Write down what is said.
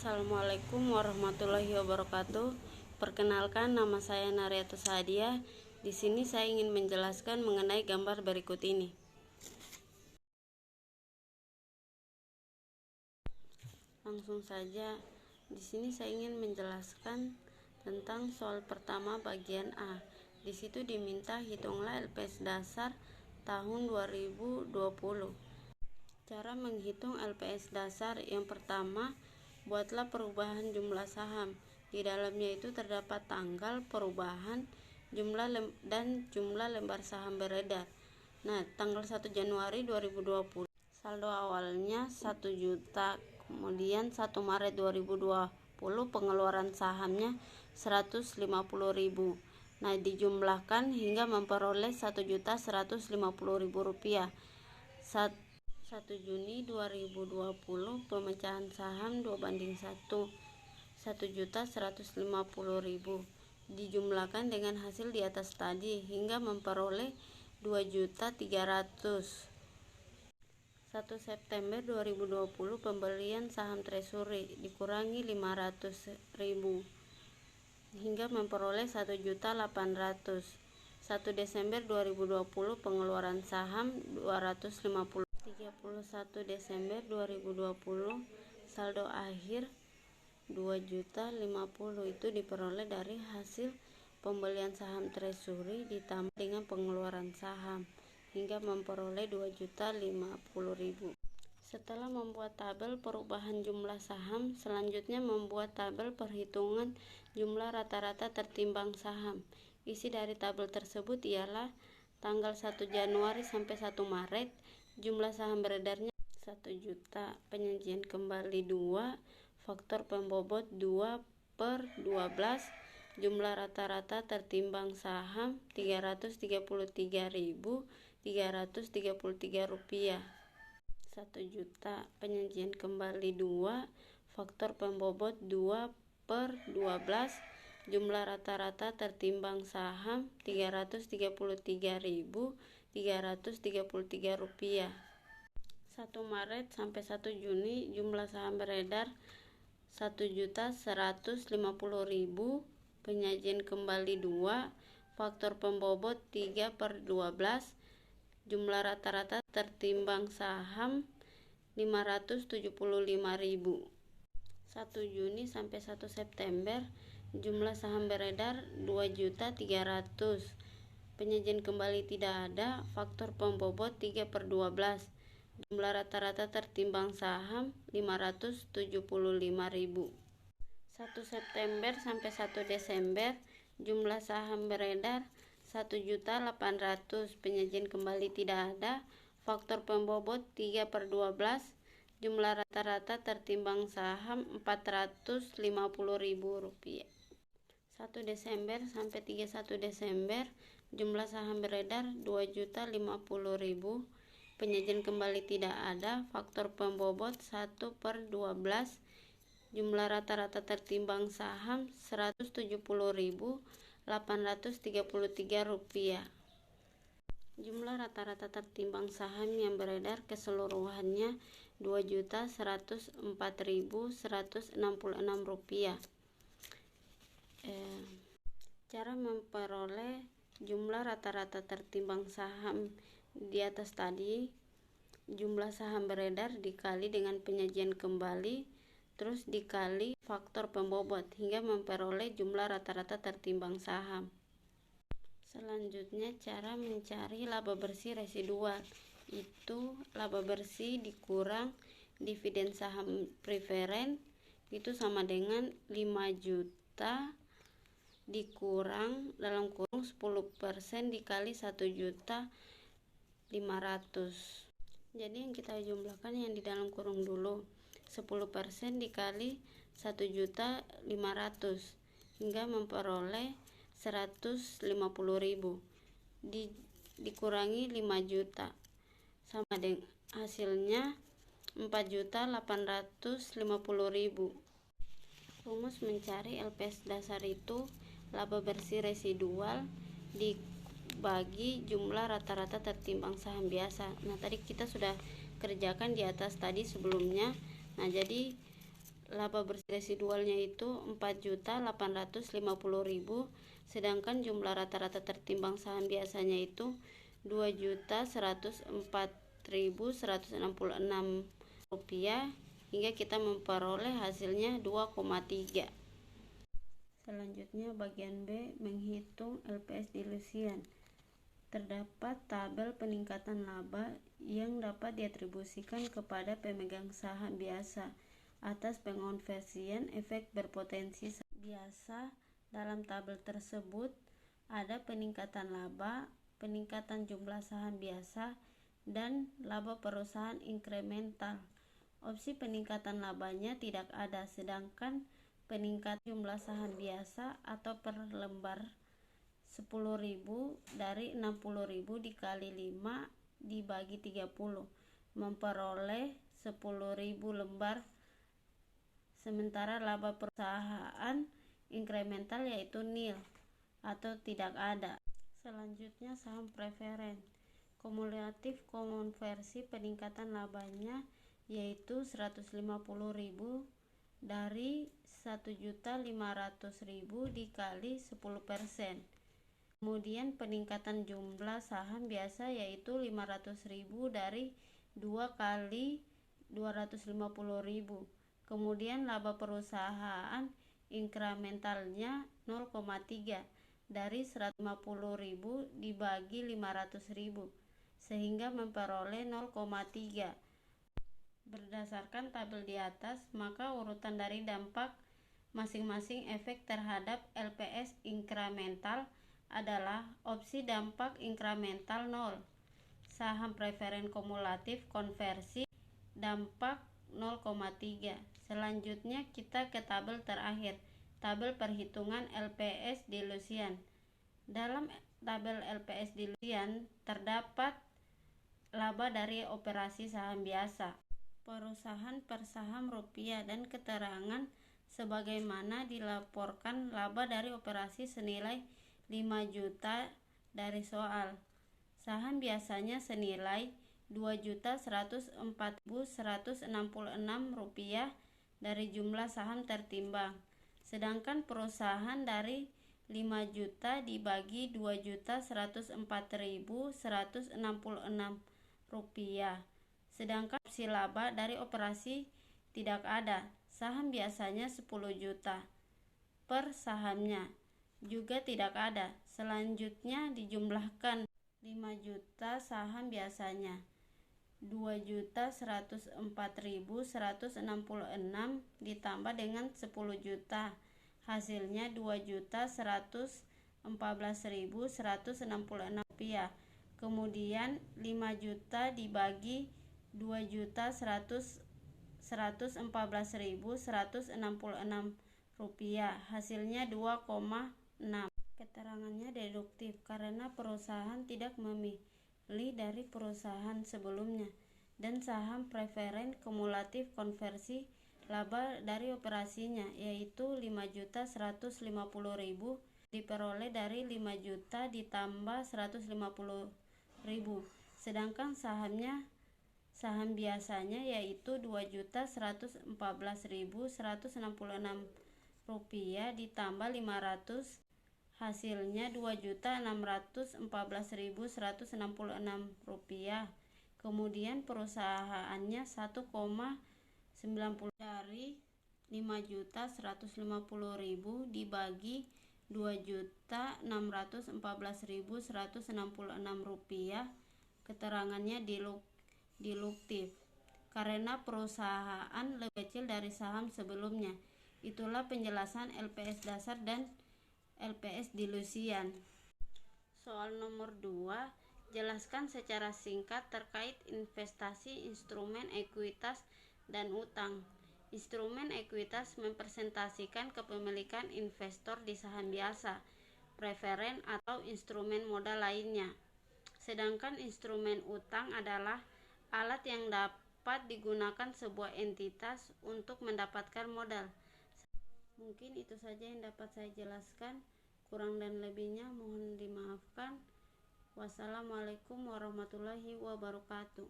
Assalamualaikum warahmatullahi wabarakatuh. Perkenalkan, nama saya Nariata Sadia. Di sini saya ingin menjelaskan mengenai gambar berikut ini. Langsung saja, di sini saya ingin menjelaskan tentang soal pertama bagian A. Di situ diminta hitunglah LPS dasar tahun 2020. Cara menghitung LPS dasar yang pertama, buatlah perubahan jumlah saham. Di dalamnya itu terdapat tanggal perubahan dan jumlah lembar saham beredar. Nah, tanggal 1 Januari 2020 saldo awalnya 1 juta, kemudian 1 Maret 2020 pengeluaran sahamnya 150.000. Nah, dijumlahkan hingga memperoleh 1.150.000 rupiah. 1 Juni 2020 pemecahan saham 2:1, 1.150.000 dijumlahkan dengan hasil di atas tadi hingga memperoleh 2.300.000. 1 September 2020 pembelian saham treasury dikurangi 500.000 hingga memperoleh 1.800.000. 1 Desember 2020 pengeluaran saham 250. 31 Desember 2020 saldo akhir 2.050.000 itu diperoleh dari hasil pembelian saham treasury ditambah dengan pengeluaran saham hingga memperoleh 2.050.000. Setelah membuat tabel perubahan jumlah saham, selanjutnya membuat tabel perhitungan jumlah rata-rata tertimbang saham. Isi dari tabel tersebut ialah tanggal 1 Januari sampai 1 Maret, jumlah saham beredarnya 1 juta, penyajian kembali 2, faktor pembobot 2/12, jumlah rata-rata tertimbang saham 333.333 rupiah. 1 juta, penyajian kembali 2, faktor pembobot 2/12, jumlah rata-rata tertimbang saham 333.333 rupiah. 1 Maret sampai 1 Juni jumlah saham beredar 1.150.000, penyajian kembali 2, faktor pembobot 3/12, jumlah rata-rata tertimbang saham 575.000. 1 Juni sampai 1 September jumlah saham beredar 2.300.000, penyajian kembali tidak ada, faktor pembobot 3/12, jumlah rata-rata tertimbang saham 575.000. 1 September sampai 1 Desember jumlah saham beredar 1.800.000, penyajian kembali tidak ada, faktor pembobot 3/12, jumlah rata-rata tertimbang saham 450.000 rupiah. 1 Desember sampai 31 Desember jumlah saham beredar 2.050.000, penyajian kembali tidak ada, faktor pembobot 1/12, jumlah rata-rata tertimbang saham 170.833 rupiah. Jumlah rata-rata tertimbang saham yang beredar keseluruhannya 2.104.166 rupiah. Cara memperoleh jumlah rata-rata tertimbang saham di atas tadi, jumlah saham beredar dikali dengan penyajian kembali terus dikali faktor pembobot hingga memperoleh jumlah rata-rata tertimbang saham. Selanjutnya cara mencari laba bersih residual, itu laba bersih dikurang dividen saham preferen itu sama dengan 5 juta dikurang dalam kurung 10% dikali 1.500.000. Jadi yang kita jumlahkan yang di dalam kurung dulu, 10% dikali 1.500.000 hingga memperoleh 150.000 dikurangi 5 juta sama dengan hasilnya 4.850.000. Rumus mencari LPS dasar itu laba bersih residual dibagi jumlah rata-rata tertimbang saham biasa. Nah, tadi kita sudah kerjakan di atas tadi sebelumnya. Nah, jadi laba bersih residualnya itu 4.850.000, sedangkan jumlah rata-rata tertimbang saham biasanya itu 2.104.166 rupiah, hingga kita memperoleh hasilnya 2,3. Selanjutnya bagian B, menghitung LPS dilusian. Terdapat tabel peningkatan laba yang dapat diatribusikan kepada pemegang saham biasa atas pengonversian efek berpotensi biasa. Dalam tabel tersebut ada peningkatan laba, peningkatan jumlah saham biasa, dan laba perusahaan inkremental. Opsi peningkatan labanya tidak ada, sedangkan peningkatan jumlah saham biasa atau per lembar 10.000 dari 60.000 dikali 5 dibagi 30 memperoleh 10.000 lembar, sementara laba perusahaan inkremental yaitu nil atau tidak ada. Selanjutnya saham preferen. Kumulatif konversi peningkatan labanya yaitu 150.000 dari 1.500.000 dikali 10%. Kemudian peningkatan jumlah saham biasa yaitu 500.000 dari 2 kali 250.000. Kemudian laba perusahaan inkrementalnya 0,3 dari 150.000 dibagi 500.000, sehingga memperoleh 0,3. Berdasarkan tabel di atas, maka urutan dari dampak masing-masing efek terhadap LPS inkremental adalah opsi dampak inkremental 0, saham preferen kumulatif konversi dampak 0,3. Selanjutnya kita ke tabel terakhir, tabel perhitungan LPS dilusian. Dalam tabel LPS dilusian terdapat laba dari operasi saham biasa, perusahaan per saham rupiah, dan keterangan sebagaimana dilaporkan laba dari operasi senilai 5 juta dari soal. Saham biasanya senilai 2.104.166 rupiah dari jumlah saham tertimbang, sedangkan perusahaan dari 5 juta dibagi 2.104.166 rupiah. Sedangkan opsi laba dari operasi tidak ada. Saham biasanya 10 juta per sahamnya juga tidak ada. Selanjutnya dijumlahkan 5 juta saham biasanya, 2.104.166 ditambah dengan 10 juta, hasilnya 2.114.166 rupiah. Kemudian 5 juta dibagi 2.114.166 rupiah, hasilnya 2,6. Keterangannya deduktif karena perusahaan tidak memilih dari perusahaan sebelumnya, dan saham preferen kumulatif konversi laba dari operasinya yaitu 5.150.000 diperoleh dari 5 juta ditambah 150.000, sedangkan saham biasanya yaitu 2.114.166 rupiah ditambah 500, hasilnya 2.614.166 rupiah. Kemudian perusahaannya 1,90 dari 5.150.000 dibagi 2.614.166 rupiah. Keterangannya deduktif karena perusahaan lebih kecil dari saham sebelumnya. Itulah penjelasan LPS dasar dan LPS dilusian. Soal nomor 2, jelaskan secara singkat terkait investasi instrumen ekuitas dan utang. Instrumen ekuitas mempresentasikan kepemilikan investor di saham biasa, preferen atau instrumen modal lainnya. Sedangkan instrumen utang adalah alat yang dapat digunakan sebuah entitas untuk mendapatkan modal. Mungkin itu saja yang dapat saya jelaskan. Kurang dan lebihnya mohon dimaafkan. Wassalamualaikum warahmatullahi wabarakatuh.